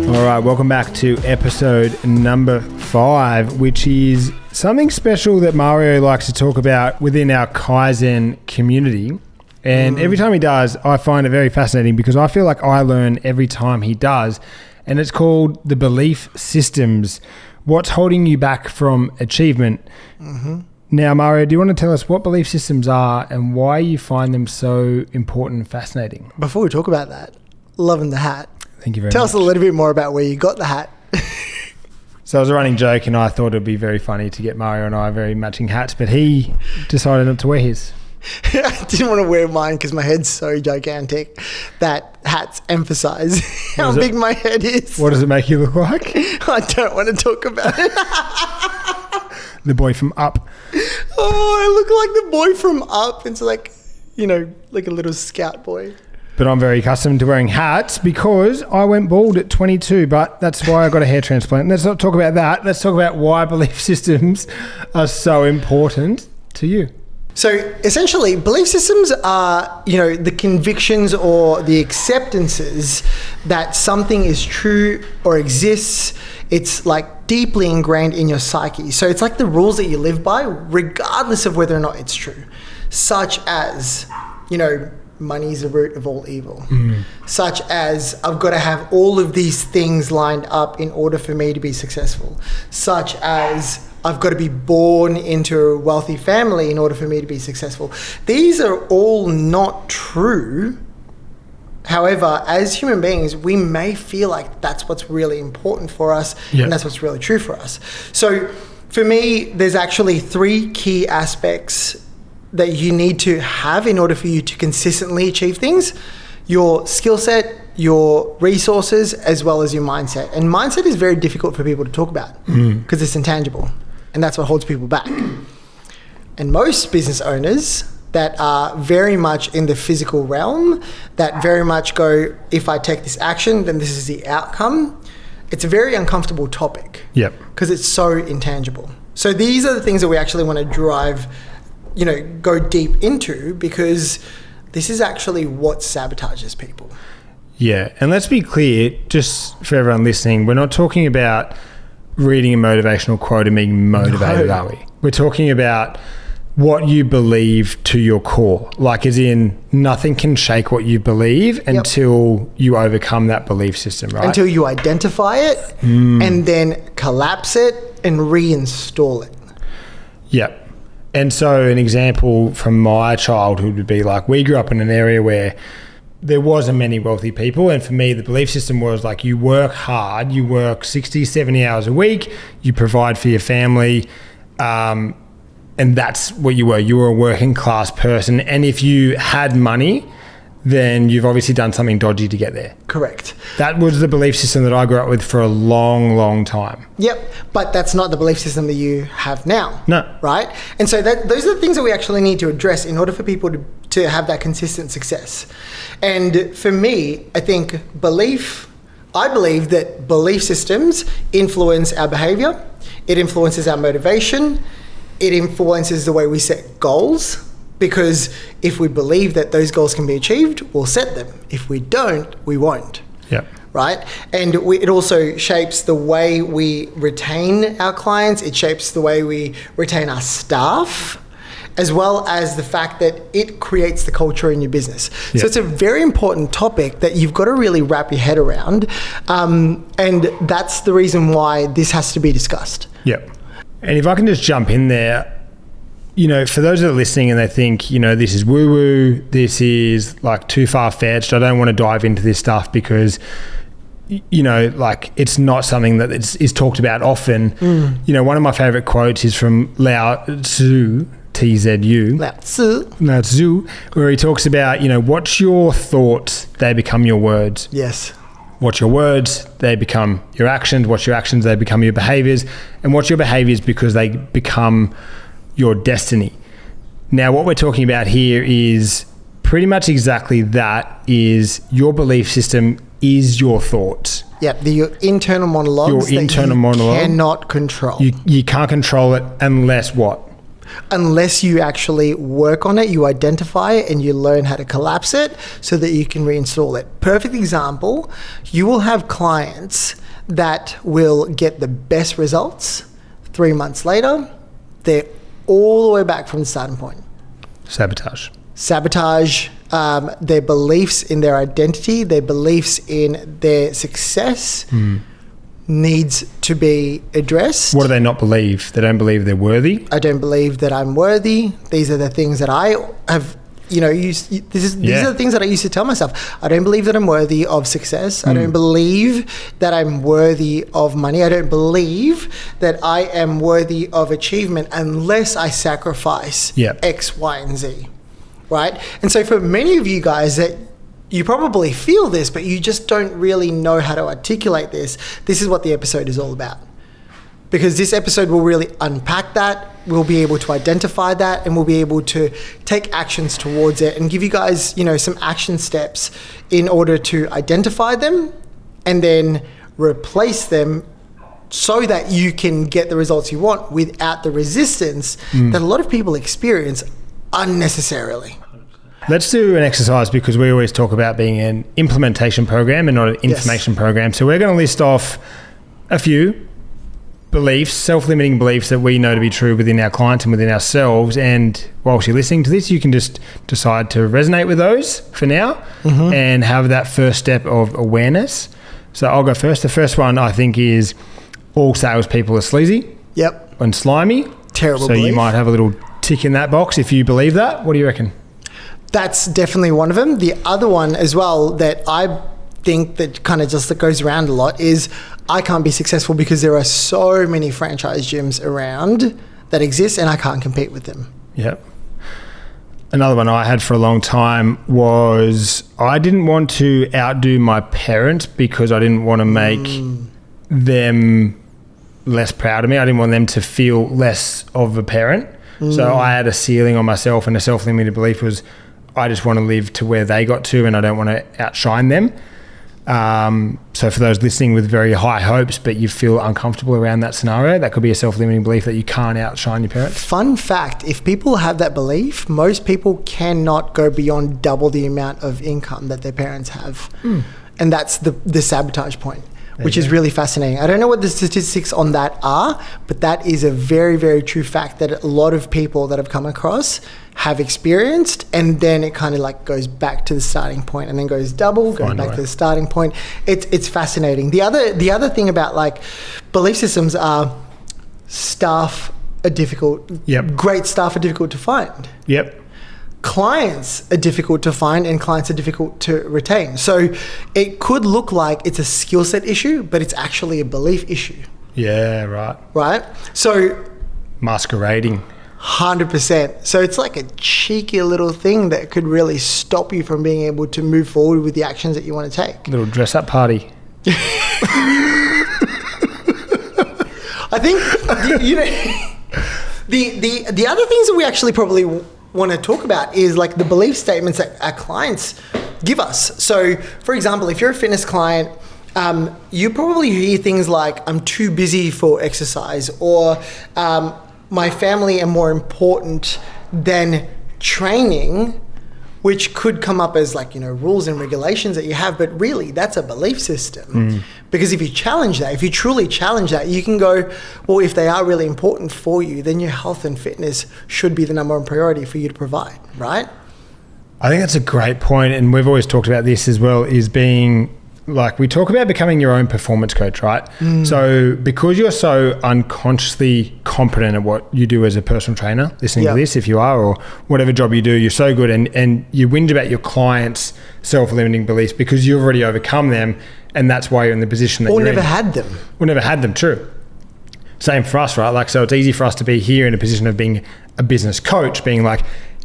All right, welcome back to episode number 5, which is something special that Mario likes to talk about within our Kaizen community. And every time he does, I find it very fascinating because I feel like I learn every time he does. And it's called the belief systems. What's holding you back from achievement? Now, Mario, do you want to tell us what belief systems are and why you find them so important and fascinating? Before we talk about that, loving the hat. Thank you very much. Tell us a little bit more about where you got the hat. So it was a running joke and I thought it would be very funny to get Mario and I very matching hats, but he decided not to wear his. I didn't want to wear mine because my head's so gigantic that hats emphasize how big my head is. What does it make you look like? I don't want to talk about it. The boy from Up. Oh, I look like the boy from Up. It's like, like a little scout boy. But I'm very accustomed to wearing hats because I went bald at 22, but that's why I got a hair transplant. Let's not talk about that. Let's talk about why belief systems are so important to you. So essentially, belief systems are, the convictions or the acceptances that something is true or exists. It's like deeply ingrained in your psyche. So it's like the rules that you live by, regardless of whether or not it's true. Such as, money is the root of all evil. Such as, I've got to have all of these things lined up in order for me to be successful. Such as, I've got to be born into a wealthy family in order for me to be successful. These are all not true. However, as human beings, we may feel like that's what's really important for us and that's what's really true for us. So for me, there's actually 3 key aspects that you need to have in order for you to consistently achieve things: your skill set, your resources, as well as your mindset. And mindset is very difficult for people to talk about because it's intangible, and that's what holds people back. And most business owners that are very much in the physical realm, that very much go, if I take this action, then this is the outcome. It's a very uncomfortable topic because it's so intangible. So these are the things that we actually want to drive, go deep into, because this is actually what sabotages people. Yeah, and let's be clear, just for everyone listening, we're not talking about reading a motivational quote and being motivated, are we? We're talking about what you believe to your core. Like, as in, nothing can shake what you believe until you overcome that belief system, right? Until you identify it and then collapse it and reinstall it. Yep. And so an example from my childhood would be like, we grew up in an area where there wasn't many wealthy people. And for me, the belief system was like, you work hard, you work 60, 70 hours a week, you provide for your family. And that's what you were. You were a working class person. And if you had money, then you've obviously done something dodgy to get there. Correct. That was the belief system that I grew up with for a long, long time. Yep. But that's not the belief system that you have now. No. Right? And so those are the things that we actually need to address in order for people to have that consistent success. And for me, I believe that belief systems influence our behavior. It influences our motivation. It influences the way we set goals. Because if we believe that those goals can be achieved, we'll set them. If we don't, we won't. Yep. Right? And it also shapes the way we retain our clients. It shapes the way we retain our staff, as well as the fact that it creates the culture in your business. Yep. So it's a very important topic that you've got to really wrap your head around. And that's the reason why this has to be discussed. Yep. And if I can just jump in there, for those that are listening and they think, this is woo-woo, this is like too far-fetched, I don't want to dive into this stuff because, it's not something that is talked about often. One of my favorite quotes is from Lao Tzu, T-Z-U. Lao Tzu, where he talks about, what's your thoughts, they become your words. Yes. What's your words, they become your actions. What's your actions, they become your behaviors. And what's your behaviors, because they become your destiny. Now, what we're talking about here is pretty much exactly that. Is your belief system is your thoughts. Yeah, your internal monologues. Your internal monologue. Cannot control. You can't control it unless what? unless you actually work on it, you identify it and you learn how to collapse it so that you can reinstall it. Perfect example, you will have clients that will get the best results. 3 months later, they're all the way back from the starting point. Sabotage, their beliefs in their identity, their beliefs in their success needs to be addressed. What do they not believe? They don't believe they're worthy. I don't believe that I'm worthy. These are the things that I have, these are the things that I used to tell myself. I don't believe that I'm worthy of success. I don't believe that I'm worthy of money. I don't believe that I am worthy of achievement unless I sacrifice X, Y, and Z. Right? And so for many of you guys that you probably feel this, but you just don't really know how to articulate this, this is what the episode is all about. Because this episode will really unpack that, we'll be able to identify that, and we'll be able to take actions towards it and give you guys, some action steps in order to identify them and then replace them so that you can get the results you want without the resistance that a lot of people experience unnecessarily. Let's do an exercise because we always talk about being an implementation program and not an information program. So we're going to list off a few beliefs, self-limiting beliefs that we know to be true within our clients and within ourselves. And whilst you're listening to this, you can just decide to resonate with those for now and have that first step of awareness. So I'll go first. The first one I think is all salespeople are sleazy and slimy. Terrible So belief. you might have a little tick in that box if you believe that. What do you reckon? That's definitely one of them. The other one as well that I think that kind of just goes around a lot is I can't be successful because there are so many franchise gyms around that exist and I can't compete with them. Yep. Another one I had for a long time was I didn't want to outdo my parents because I didn't want to make them less proud of me. I didn't want them to feel less of a parent. So I had a ceiling on myself, and a self-limited belief was I just want to live to where they got to and I don't want to outshine them. So for those listening with very high hopes but you feel uncomfortable around that scenario, that could be a self-limiting belief that you can't outshine your parents. Fun fact, if people have that belief, most people cannot go beyond double the amount of income that their parents have. And that's the sabotage point, which is really fascinating. I don't know what the statistics on that are, but that is a very, very true fact that a lot of people that I've come across have experienced, and then it kind of goes back to the starting point and then goes double, goes back to the starting point. It's fascinating. The other thing about belief systems are staff are difficult. Great staff are difficult to find. Clients are difficult to find and clients are difficult to retain. So it could look like it's a skill set issue, but it's actually a belief issue. Yeah, right. Right? So masquerading. 100%. So it's like a cheeky little thing that could really stop you from being able to move forward with the actions that you want to take. Little dress-up party. I think, the other things that we actually probably want to talk about is the belief statements that our clients give us. So, for example, if you're a fitness client, you probably hear things like, I'm too busy for exercise, or my family are more important than training, which could come up as rules and regulations that you have, but really that's a belief system. Because if you challenge that, if you truly challenge that, you can go, well, if they are really important for you, then your health and fitness should be the number one priority for you to provide, right? I think that's a great point, and we've always talked about this as well, is being we talk about becoming your own performance coach, right? So because you're so unconsciously competent at what you do as a personal trainer, listening to this, if you are, or whatever job you do, you're so good and you whinge about your clients' self-limiting beliefs because you've already overcome them, and that's why you're in the position that you're in. Or never had them. Or never had them, true. Same for us, right? So it's easy for us to be here in a position of being a business coach, being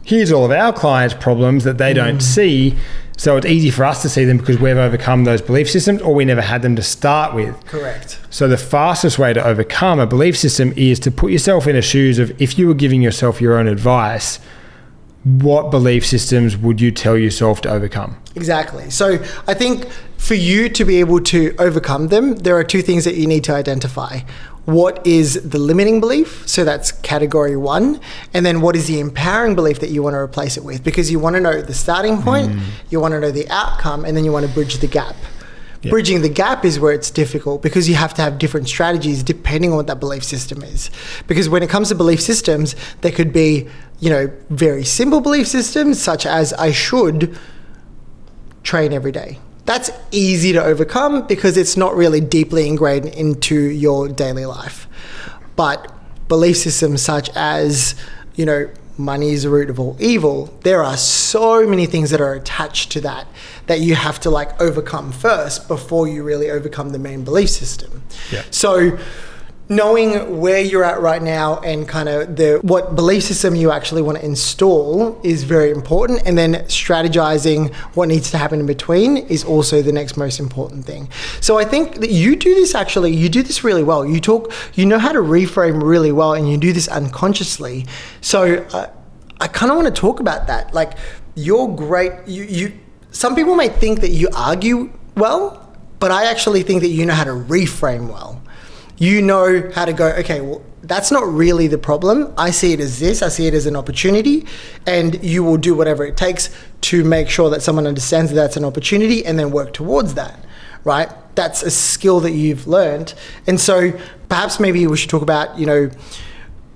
here's all of our clients' problems that they don't see. So it's easy for us to see them because we've overcome those belief systems, or we never had them to start with. Correct. So the fastest way to overcome a belief system is to put yourself in the shoes of, if you were giving yourself your own advice, what belief systems would you tell yourself to overcome? Exactly. So I think for you to be able to overcome them, there are two things that you need to identify. what is the limiting belief? So that's category 1. And then what is the empowering belief that you want to replace it with? Because you want to know the starting point, you want to know the outcome, and then you want to bridge the gap. Yep. Bridging the gap is where it's difficult because you have to have different strategies depending on what that belief system is. Because when it comes to belief systems, there could be, very simple belief systems such as I should train every day. That's easy to overcome because it's not really deeply ingrained into your daily life. But belief systems such as, money is the root of all evil, there are so many things that are attached to that you have to overcome first before you really overcome the main belief system. Yeah. So knowing where you're at right now and kind of what belief system you actually want to install is very important, and then strategizing what needs to happen in between is also the next most important thing. So I think that you do this really well. You know how to reframe really well, and you do this unconsciously. So I kind of want to talk about that. You're great. Some people may think that you argue well, but I actually think that you know how to reframe well. You know how to go, okay, well, that's not really the problem. I see it as this. I see it as an opportunity. And you will do whatever it takes to make sure that someone understands that that's an opportunity and then work towards that, right? That's a skill that you've learned. And so perhaps maybe we should talk about,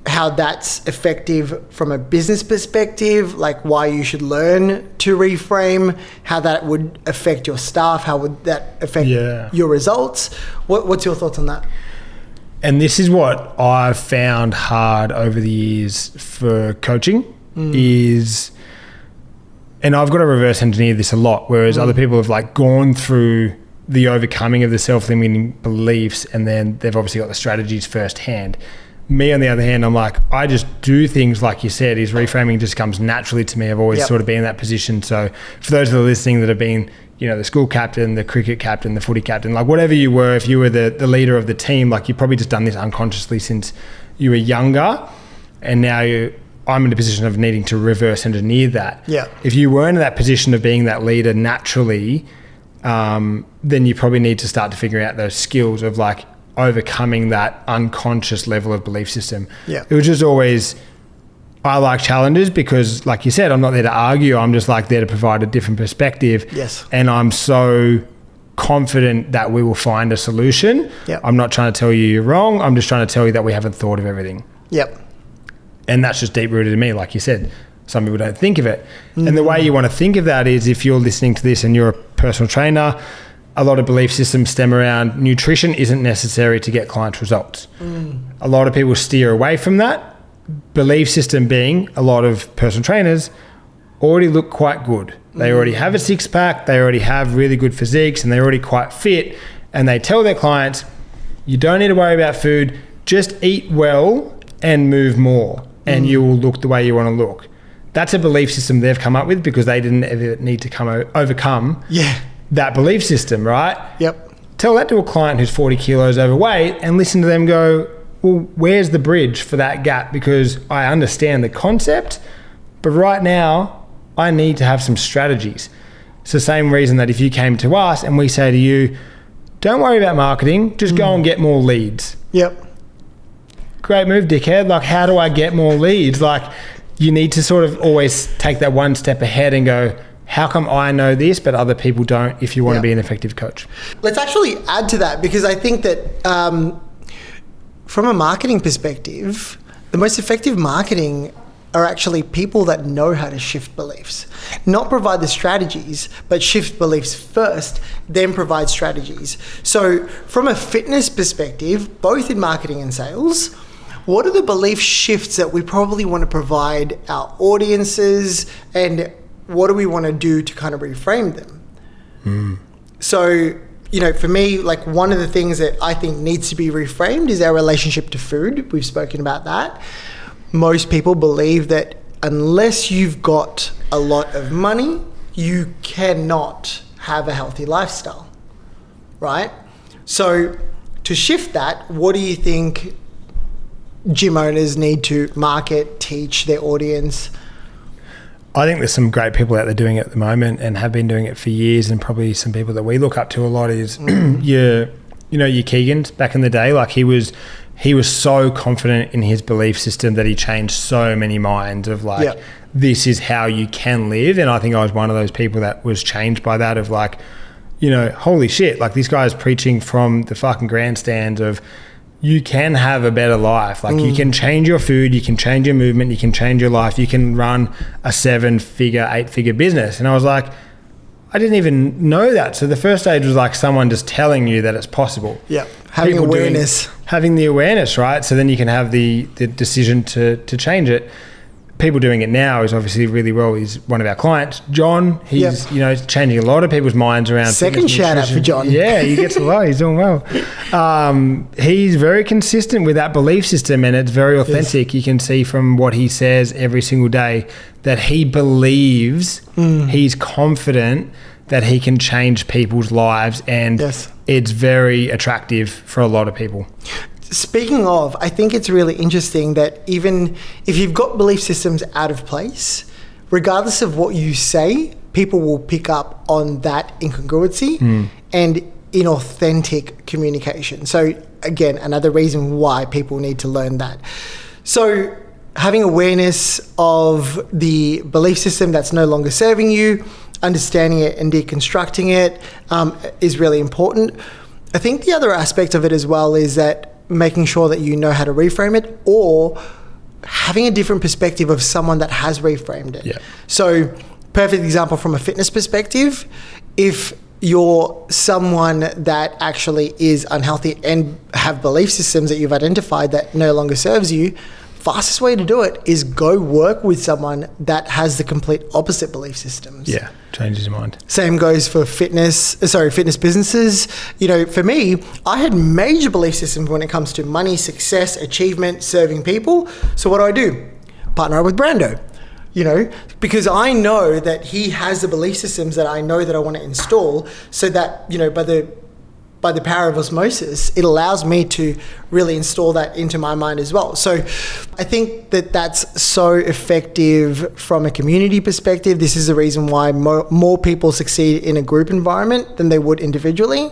how that's effective from a business perspective, why you should learn to reframe, how that would affect your staff, how would that affect your results. What's your thoughts on that? And this is what I've found hard over the years for coaching is, and I've got to reverse engineer this a lot, whereas other people have gone through the overcoming of the self-limiting beliefs and then they've obviously got the strategies firsthand. Me, on the other hand, I'm I just do things like you said, is reframing just comes naturally to me. I've always sort of been in that position. So for those that are listening that have been, the school captain, the cricket captain, the footy captain, whatever you were, if you were the leader of the team, you've probably just done this unconsciously since you were younger. And now I'm in a position of needing to reverse engineer that. Yeah. If you weren't in that position of being that leader naturally, then you probably need to start to figure out those skills of overcoming that unconscious level of belief system. Yeah. It was just always, I like challenges because, like you said, I'm not there to argue. I'm just there to provide a different perspective. Yes. And I'm so confident that we will find a solution. Yep. I'm not trying to tell you you're wrong. I'm just trying to tell you that we haven't thought of everything. Yep. And that's just deep rooted in me. Like you said, some people don't think of it. And the way you want to think of that is if you're listening to this and you're a personal trainer, a lot of belief systems stem around nutrition isn't necessary to get client results. A lot of people steer away from that. Belief system being a lot of personal trainers already look quite good. They already have a six pack, they already have really good physiques, and they're already quite fit. And they tell their clients, you don't need to worry about food, just eat well and move more, and you will look the way you want to look. That's a belief system they've come up with because they didn't ever need to overcome that belief system, right? Yep. Tell that to a client who's 40 kilos overweight and listen to them go, well, where's the bridge for that gap? Because I understand the concept, but right now I need to have some strategies. It's the same reason that if you came to us and we say to you, don't worry about marketing, just go and get more leads. Yep. Great move, dickhead. How do I get more leads? You need to sort of always take that one step ahead and go, how come I know this but other people don't, if you want to be an effective coach? Let's actually add to that, because I think that from a marketing perspective, the most effective marketing are actually people that know how to shift beliefs. Not provide the strategies, but shift beliefs first, then provide strategies. So from a fitness perspective, both in marketing and sales, what are the belief shifts that we probably want to provide our audiences, and what do we want to do to kind of reframe them? So, for me, one of the things that I think needs to be reframed is our relationship to food. We've spoken about that. Most people believe that unless you've got a lot of money, you cannot have a healthy lifestyle, right? So to shift that, what do you think gym owners need to market, teach their audience? I think there's some great people out there doing it at the moment and have been doing it for years, and probably some people that we look up to a lot is your Keegans back in the day. He was he was so confident in his belief system that he changed so many minds of like, this is how you can live. And I think I was one of those people that was changed by that of like, you know, holy shit, like this guy is preaching from the fucking grandstand of you can have a better life. Like you can change your food, you can change your movement, you can change your life, you can run a 7-figure, 8-figure business. And I was like, I didn't even know that. So the first stage was like someone just telling you that it's possible. Yeah. Having awareness. Having the awareness, right? So then you can have the decision to change it. People doing it now is obviously really well. He's one of our clients, John. He's you know, changing a lot of people's minds around. Second shout out for John. Yeah, he gets a lot. He's doing well. He's very consistent with that belief system, and it's very authentic. You can see from what he says every single day that he believes, he's confident that he can change people's lives, and it's very attractive for a lot of people. Speaking of, I think it's really interesting that even if you've got belief systems out of place, regardless of what you say, people will pick up on that incongruency and inauthentic communication. So again, another reason why people need to learn that. So having awareness of the belief system that's no longer serving you, understanding it and deconstructing it is really important. I think the other aspect of it as well is that making sure that you know how to reframe it, or having a different perspective of someone that has reframed it. So perfect example from a fitness perspective, if you're someone that actually is unhealthy and have belief systems that you've identified that no longer serves you, fastest way to do it is go work with someone that has the complete opposite belief systems. Yeah, changes your mind. Same goes for fitness businesses. You know, for me, I had major belief systems when it comes to money, success, achievement, serving people. So what do? Partner up with Brando, you know, because I know that he has the belief systems that I know that I want to install, so that, you know, by the power of osmosis, it allows me to really install that into my mind as well. So I think that that's so effective from a community perspective. This is the reason why more people succeed in a group environment than they would individually.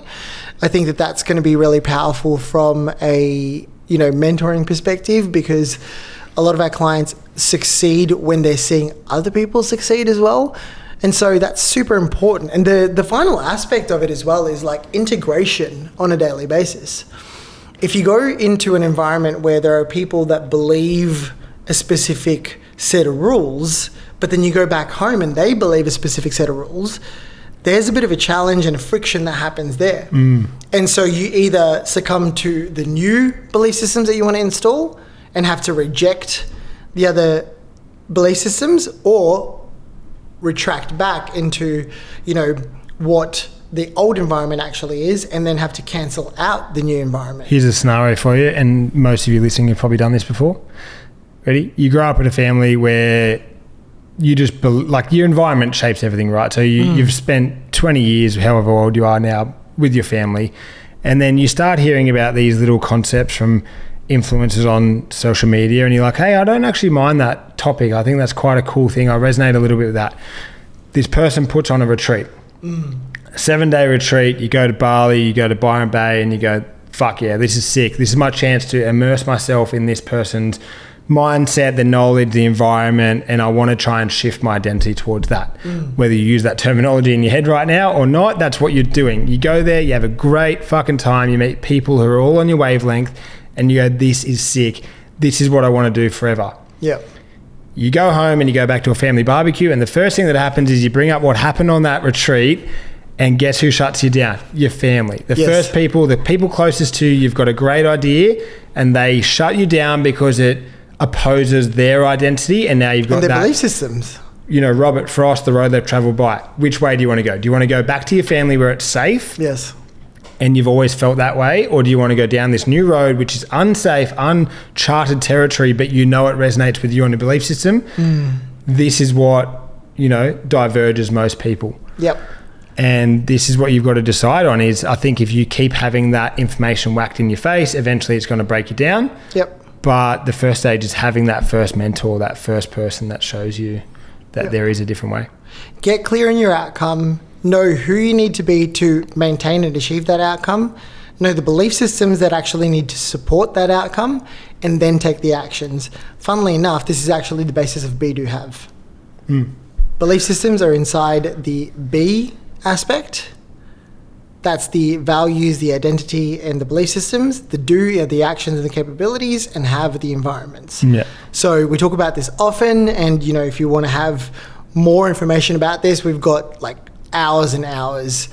I think that that's going to be really powerful from a, you know, mentoring perspective, because a lot of our clients succeed when they're seeing other people succeed as well. And so that's super important. And the final aspect of it as well is like integration on a daily basis. If you go into an environment where there are people that believe a specific set of rules, but then you go back home and they believe a specific set of rules, there's a bit of a challenge and a friction that happens there. And so you either succumb to the new belief systems that you want to install and have to reject the other belief systems, or retract back into, you know, what the old environment actually is, and then have to cancel out the new environment. Here's a scenario for you, and most of you listening have probably done this before. Ready? You grow up in a family where you just, like, your environment shapes everything, right? So you've spent 20 years, however old you are now, with your family, and then you start hearing about these little concepts from influencers on social media, and you're like, hey, I don't actually mind that topic. I think that's quite a cool thing. I resonate a little bit with that. This person puts on a retreat, a 7-day retreat. You go to Bali, you go to Byron Bay, and you go, fuck yeah, this is sick. This is my chance to immerse myself in this person's mindset, the knowledge, the environment, and I want to try and shift my identity towards that. Whether you use that terminology in your head right now or not, that's what you're doing. You go there, you have a great fucking time, you meet people who are all on your wavelength, and you go, this is sick. This is what I want to do forever. Yeah. You go home and you go back to a family barbecue, and the first thing that happens is you bring up what happened on that retreat, and guess who shuts you down? Your family. The first people, the people closest to you, you've got a great idea, and they shut you down because it opposes their identity, and now you've got and their that belief systems. You know, Robert Frost, the road they've travelled by. Which way do you want to go? Do you want to go back to your family where it's safe? Yes. And you've always felt that way? Or do you want to go down this new road, which is unsafe, uncharted territory, but you know it resonates with you on your belief system? This is what, you know, diverges most people. Yep. And this is what you've got to decide on is, I think if you keep having that information whacked in your face, eventually it's going to break you down. Yep. But the first stage is having that first mentor, that first person that shows you that there is a different way. Get clear on your outcome. Know who you need to be to maintain and achieve that outcome. know the belief systems that actually need to support that outcome, and then take the actions. Funnily enough, this is actually the basis of be, do, have. Belief systems are inside the be aspect. That's the values, the identity, and the belief systems. The do are the actions and the capabilities, and have the environments. Yeah. So we talk about this often, and if you want to have more information about this, we've got like hours and hours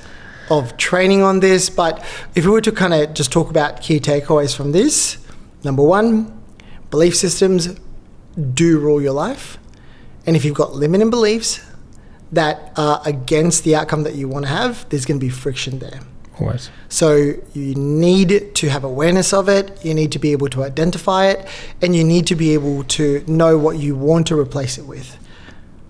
of training on this. But if we were to kind of just talk about key takeaways from this, number one, belief systems do rule your life. And if you've got limiting beliefs that are against the outcome that you want to have, there's going to be friction there. Always. So you need to have awareness of it, you need to be able to identify it, and you need to be able to know what you want to replace it with.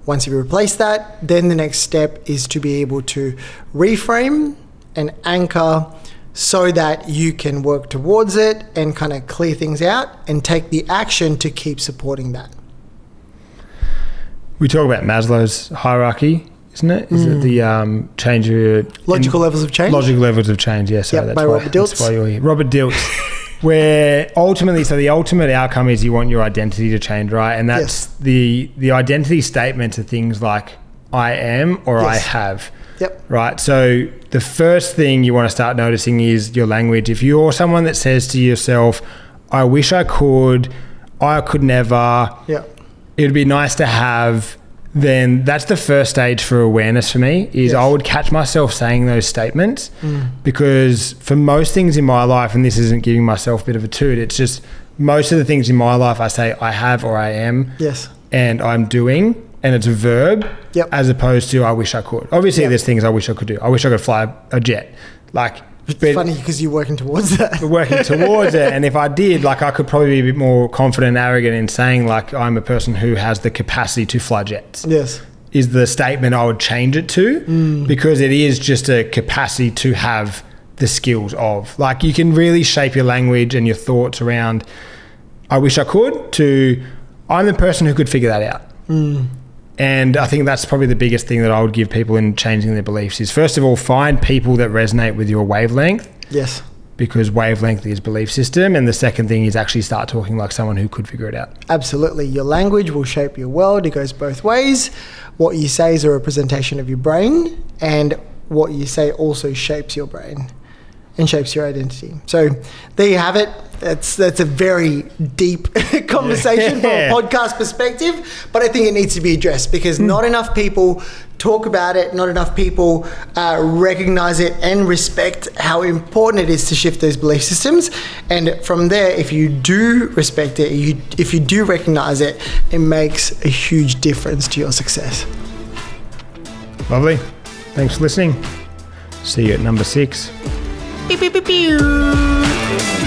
Once you replace that, then the next step is to be able to reframe and anchor so that you can work towards it and kind of clear things out and take the action to keep supporting that. We talk about Maslow's hierarchy, isn't it? Is it the change of... Logical levels of change? Logical levels of change, yeah. So Yep, by Robert Dilts. That's why you're here. Robert Dilts. Where ultimately, so the ultimate outcome is you want your identity to change, right? And that's the identity statements are things like I am or I have. Yep. Right? So the first thing you want to start noticing is your language. If you're someone that says to yourself, I wish I could never... Yep. It'd be nice to have, then that's the first stage for awareness for me is I would catch myself saying those statements because for most things in my life, and this isn't giving myself a bit of a toot, it's just most of the things in my life I say I have or I am and I'm doing, and it's a verb as opposed to I wish I could. Obviously there's things I wish I could do. I wish I could fly a jet. It's funny because you're working towards that. We're working towards it. And if I did, I could probably be a bit more confident and arrogant in saying I'm a person who has the capacity to fly jets. Yes. Is the statement I would change it to because it is just a capacity to have the skills of. You can really shape your language and your thoughts around I wish I could to I'm the person who could figure that out. And I think that's probably the biggest thing that I would give people in changing their beliefs is first of all, find people that resonate with your wavelength. Yes. Because wavelength is belief system. And the second thing is actually start talking like someone who could figure it out. Absolutely. Your language will shape your world. It goes both ways. What you say is a representation of your brain, and what you say also shapes your brain and shapes your identity. So there you have it. That's a very deep conversation from a podcast perspective, but I think it needs to be addressed because not enough people talk about it, not enough people recognize it and respect how important it is to shift those belief systems. And from there, if you do respect it, if you do recognize it, it makes a huge difference to your success. Lovely. Thanks for listening. See you at number 6. Pew, pew, pew, pew.